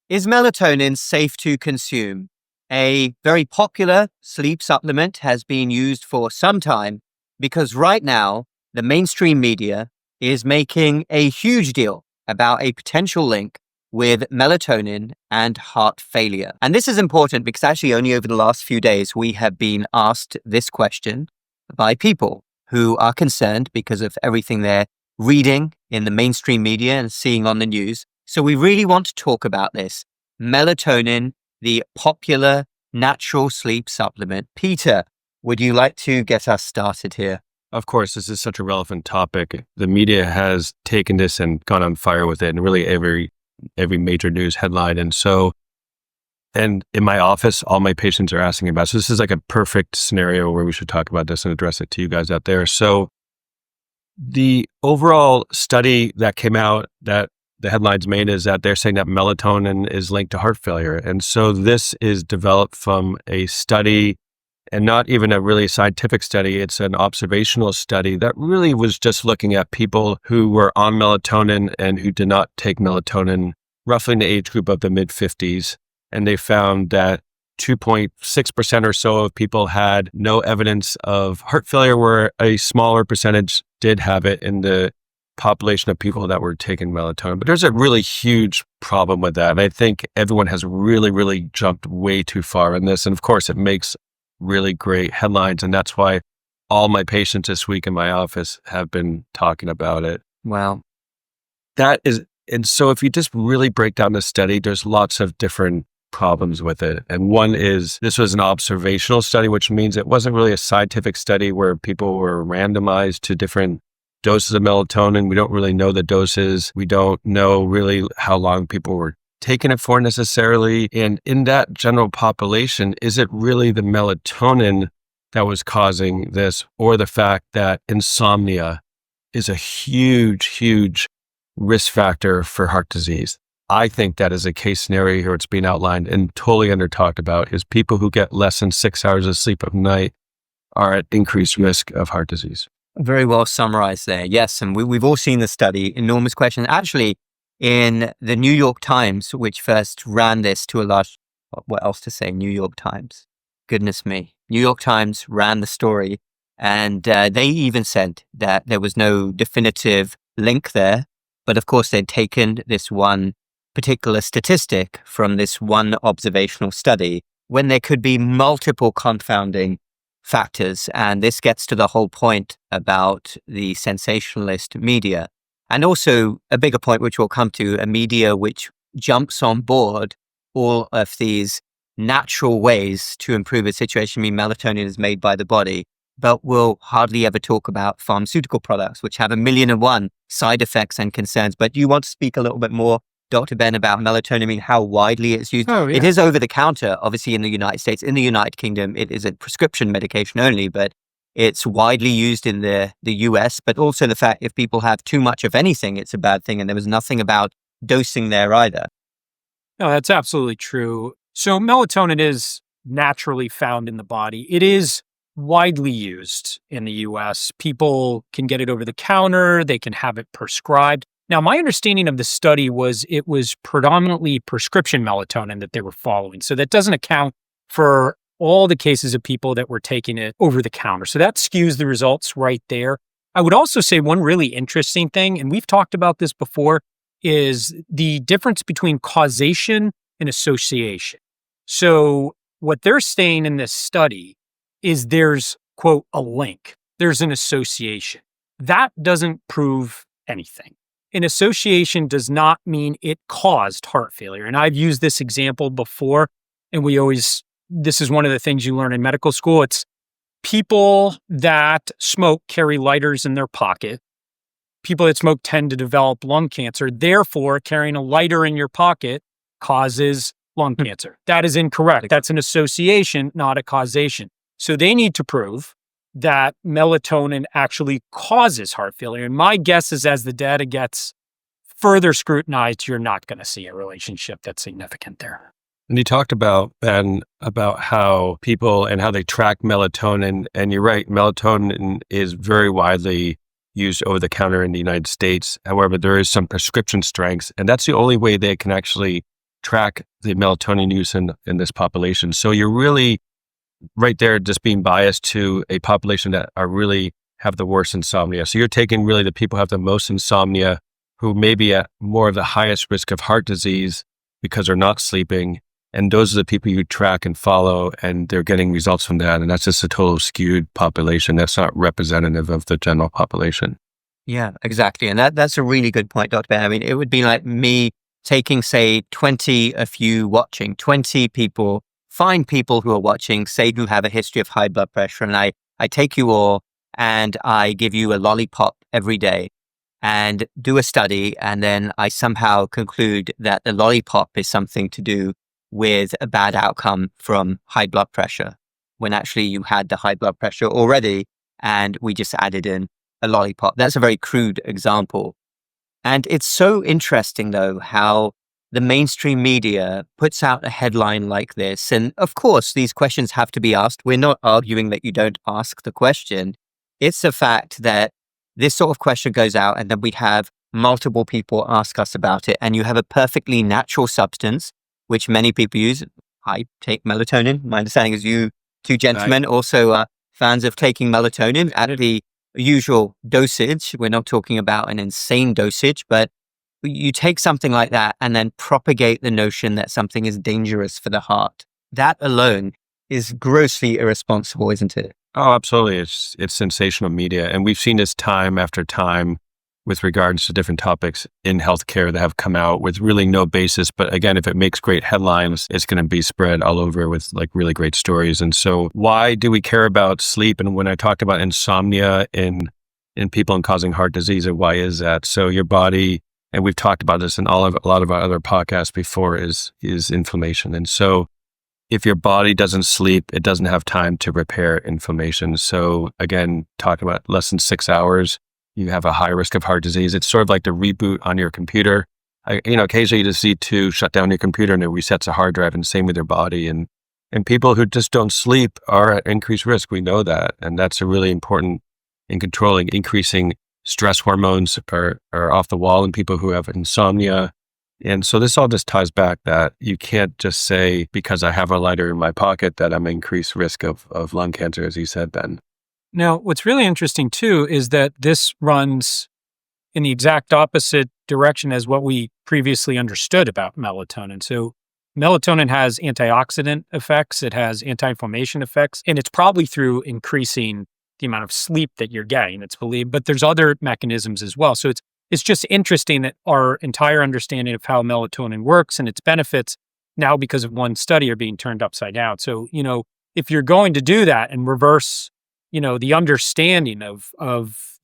Is melatonin safe to consume? A very popular sleep supplement has been used for some time because right now the mainstream media is making a huge deal about a potential link with melatonin and heart failure. And this is important because actually only over the last few days we have been asked this question by people who are concerned because of everything they're reading in the mainstream media and seeing on the news. So we really want to talk about this. Melatonin, the popular natural sleep supplement. Peter, would you like to get us started here? Of course, this is such a relevant topic. The media has taken this and gone on fire with it, and really every major news headline. And in my office, all my patients are asking about. So this is like a perfect scenario where we should talk about this and address it to you guys out there. So the overall study that came out that the headlines made is that they're saying that melatonin is linked to heart failure. And so this is developed from a study, and not even a really scientific study. It's an observational study that really was just looking at people who were on melatonin and who did not take melatonin, roughly in the age group of the mid-50s. And they found that 2.6% or so of people had no evidence of heart failure, where a smaller percentage did have it in the population of people that were taking melatonin. But there's a really huge problem with that. And I think everyone has really, really jumped way too far in this. And of course, it makes really great headlines. And that's why all my patients this week in my office have been talking about it. Wow. And so if you just really break down the study, there's lots of different problems with it. And one is, this was an observational study, which means it wasn't really a scientific study where people were randomized to different doses of melatonin. We don't really know the doses. We don't know really how long people were taking it for necessarily. And in that general population, is it really the melatonin that was causing this, or the fact that insomnia is a huge, huge risk factor for heart disease? I think that is a case scenario here. It's being outlined and totally under talked about, is people who get less than 6 hours of sleep at night are at increased risk of heart disease. Very well summarized there. Yes. And we've all seen the study. Enormous question. Actually, in the New York Times, which first ran this to a large, what else to say? New York Times. Goodness me. New York Times ran the story, and they even said that there was no definitive link there. But of course, they'd taken this one particular statistic from this one observational study when there could be multiple confounding factors. And this gets to the whole point about the sensationalist media. And also a bigger point, which we'll come to, a media which jumps on board all of these natural ways to improve a situation. I mean, melatonin is made by the body, but we'll hardly ever talk about pharmaceutical products, which have 1,000,001 side effects and concerns. But do you want to speak a little bit more, Dr. Ben, about melatonin? I mean, how widely it's used? Oh, yeah. It is over the counter, obviously, in the United States. In the United Kingdom, it is a prescription medication only, but it's widely used in the US. But also the fact if people have too much of anything, it's a bad thing. And there was nothing about dosing there either. No, that's absolutely true. So melatonin is naturally found in the body. It is widely used in the US. People can get it over the counter. They can have it prescribed. Now, my understanding of the study was it was predominantly prescription melatonin that they were following. So that doesn't account for all the cases of people that were taking it over the counter. So that skews the results right there. I would also say one really interesting thing, and we've talked about this before, is the difference between causation and association. So what they're saying in this study is there's, quote, a link. There's an association. That doesn't prove anything. An association does not mean it caused heart failure. And I've used this example before, and this is one of the things you learn in medical school. It's people that smoke carry lighters in their pocket. People that smoke tend to develop lung cancer. Therefore, carrying a lighter in your pocket causes lung cancer. That is incorrect. That's an association, not a causation. So they need to prove that melatonin actually causes heart failure. And my guess is as the data gets further scrutinized, you're not going to see a relationship that's significant there. And you talked about, Ben, about how people and how they track melatonin. And you're right, melatonin is very widely used over the counter in the United States. However, there is some prescription strengths, and that's the only way they can actually track the melatonin use in this population. So you're really right there just being biased to a population that are really have the worst insomnia. So you're taking really the people who have the most insomnia, who may be at more of the highest risk of heart disease because they're not sleeping. And those are the people you track and follow, and they're getting results from that. And that's just a total skewed population. That's not representative of the general population. Yeah, exactly. And that's a really good point, Dr. Ben. I mean, it would be like me taking, say, 20 of you watching, 20 people, find people who are watching, say, who have a history of high blood pressure, and I take you all and I give you a lollipop every day and do a study, and then I somehow conclude that the lollipop is something to do with a bad outcome from high blood pressure, when actually you had the high blood pressure already and we just added in a lollipop. That's a very crude example. And it's so interesting, though, how the mainstream media puts out a headline like this. And of course, these questions have to be asked. We're not arguing that you don't ask the question. It's a fact that this sort of question goes out and then we have multiple people ask us about it. And you have a perfectly natural substance, which many people use. I take melatonin. My understanding is you two gentlemen also are fans of taking melatonin at the usual dosage. We're not talking about an insane dosage, but you take something like that and then propagate the notion that something is dangerous for the heart. That alone is grossly irresponsible, isn't it? Oh, absolutely. It's sensational media. And we've seen this time after time with regards to different topics in healthcare that have come out with really no basis. But again, if it makes great headlines, it's going to be spread all over with like really great stories. And so why do we care about sleep? And when I talked about insomnia in people and causing heart disease, why is that? So your body, and we've talked about this in a lot of our other podcasts before, is inflammation. And so if your body doesn't sleep, it doesn't have time to repair inflammation. So again, talking about less than 6 hours, you have a high risk of heart disease. It's sort of like the reboot on your computer. Occasionally you just need to shut down your computer and it resets a hard drive, and same with your body. And people who just don't sleep are at increased risk. We know that. And that's a really important in controlling. Increasing stress hormones are off the wall in people who have insomnia. And so this all just ties back that you can't just say, because I have a lighter in my pocket, that I'm increased risk of lung cancer, as you said, Ben. Now, what's really interesting too is that this runs in the exact opposite direction as what we previously understood about melatonin. So melatonin has antioxidant effects, it has anti-inflammation effects, and it's probably through increasing the amount of sleep that you're getting, it's believed, but there's other mechanisms as well. So it's just interesting that our entire understanding of how melatonin works and its benefits now, because of one study, are being turned upside down. So, if you're going to do that and reverse the understanding of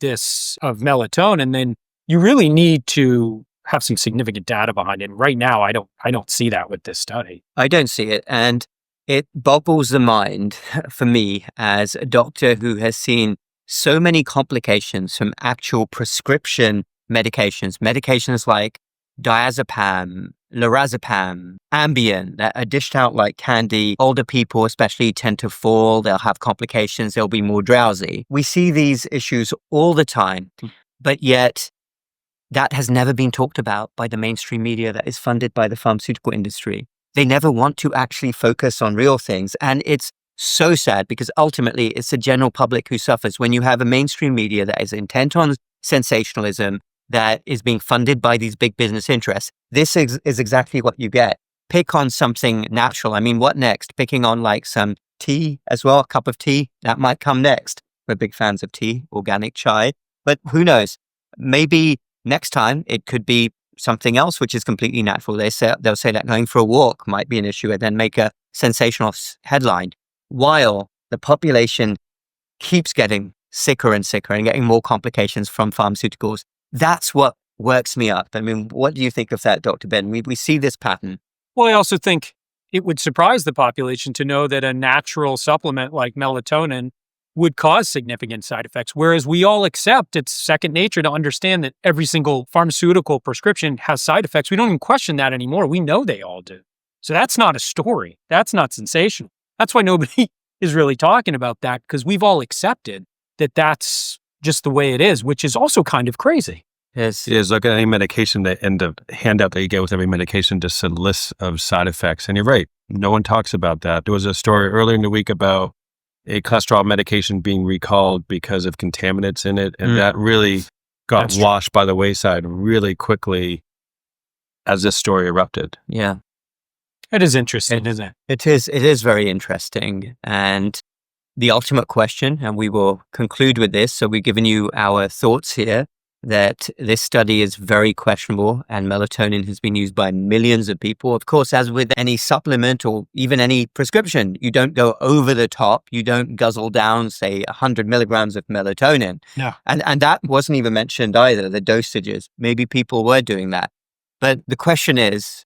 melatonin, then you really need to have some significant data behind it. And right now, I don't see that with this study. I don't see it. And it boggles the mind for me as a doctor who has seen so many complications from actual prescription medications like diazepam, lorazepam, Ambien, that are dished out like candy. Older people especially tend to fall. They'll have complications. They'll be more drowsy. We see these issues all the time, but yet that has never been talked about by the mainstream media that is funded by the pharmaceutical industry. They never want to actually focus on real things. And it's so sad because ultimately it's the general public who suffers when you have a mainstream media that is intent on sensationalism, that is being funded by these big business interests. This is exactly what you get. Pick on something natural. I mean, what next? Picking on like some tea as well, a cup of tea, that might come next. We're big fans of tea, organic chai, but who knows? Maybe next time it could be something else which is completely natural. They'll say that going for a walk might be an issue and then make a sensational headline, while the population keeps getting sicker and sicker and getting more complications from pharmaceuticals. That's what works me up. I mean, what do you think of that, Dr. Ben? We see this pattern. Well, I also think it would surprise the population to know that a natural supplement like melatonin would cause significant side effects, whereas we all accept it's second nature to understand that every single pharmaceutical prescription has side effects. We don't even question that anymore. We know they all do. So that's not a story. That's not sensational. That's why nobody is really talking about that, because we've all accepted that that's just the way it is, which is also kind of crazy. Yes. Is look at any medication and the handout that you get with every medication just a list of side effects. And you're right. No one talks about that. There was a story earlier in the week about a cholesterol medication being recalled because of contaminants in it. And that really got That's true. washed by the wayside really quickly as this story erupted. Yeah. It is interesting, isn't it? It is very interesting. And the ultimate question, and we will conclude with this. So we've given you our thoughts here that this study is very questionable and melatonin has been used by millions of people. Of course, as with any supplement or even any prescription, you don't go over the top. You don't guzzle down, say, 100 milligrams of melatonin. Yeah. And that wasn't even mentioned either, the dosages. Maybe people were doing that. But the question is,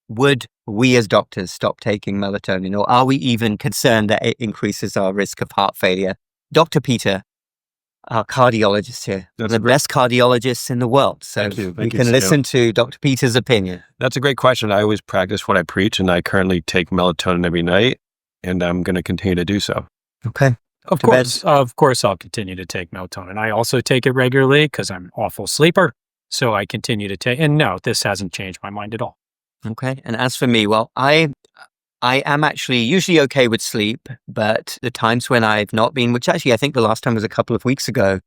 would we as doctors stop taking melatonin, or are we even concerned that it increases our risk of heart failure? Dr. Peter, our cardiologist here, That's the best cardiologists in the world. So Thank you. we Thank you, can Sam. listen to Dr. Peter's opinion. That's a great question. I always practice what I preach, and I currently take melatonin every night, and I'm going to continue to do so. Okay. Of course, I'll continue to take melatonin. I also take it regularly because I'm an awful sleeper. So I continue to take, and no, this hasn't changed my mind at all. Okay. And as for me, well, I am actually usually okay with sleep, but the times when I've not been, which actually I think the last time was a couple of weeks ago,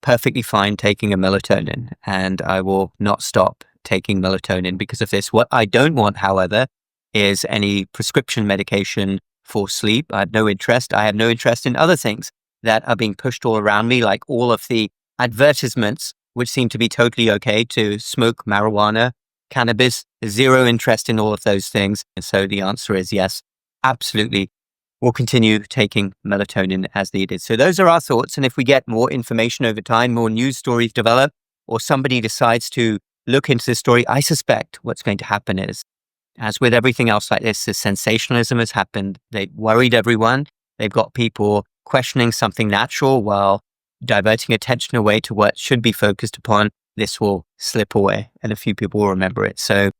perfectly fine taking a melatonin, and I will not stop taking melatonin because of this. What I don't want, however, is any prescription medication for sleep. I have no interest. I have no interest in other things that are being pushed all around me, like all of the advertisements, which seem to be totally okay to smoke marijuana, cannabis. Zero interest in all of those things. And so the answer is yes, absolutely. We'll continue taking melatonin as needed. So those are our thoughts. And if we get more information over time, more news stories develop, or somebody decides to look into this story, I suspect what's going to happen is, as with everything else like this, the sensationalism has happened. They've worried everyone. They've got people questioning something natural while diverting attention away to what should be focused upon. This will slip away and a few people will remember it. So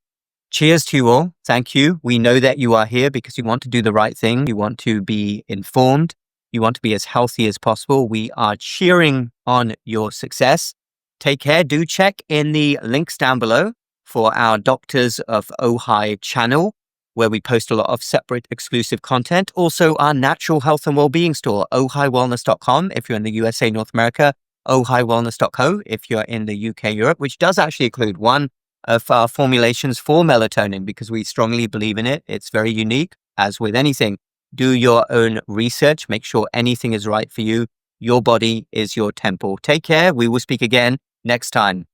cheers to you all. Thank you. We know that you are here because you want to do the right thing. You want to be informed. You want to be as healthy as possible. We are cheering on your success. Take care. Do check in the links down below for our Doctors of Ojai channel, where we post a lot of separate exclusive content. Also, our natural health and well-being store, ohiwellness.com if you're in the USA, North America, ohiwellness.co if you're in the UK, Europe, which does actually include one of our formulations for melatonin because we strongly believe in it. It's very unique. As with anything, do your own research. Make sure anything is right for you. Your body is your temple. Take care. We will speak again next time.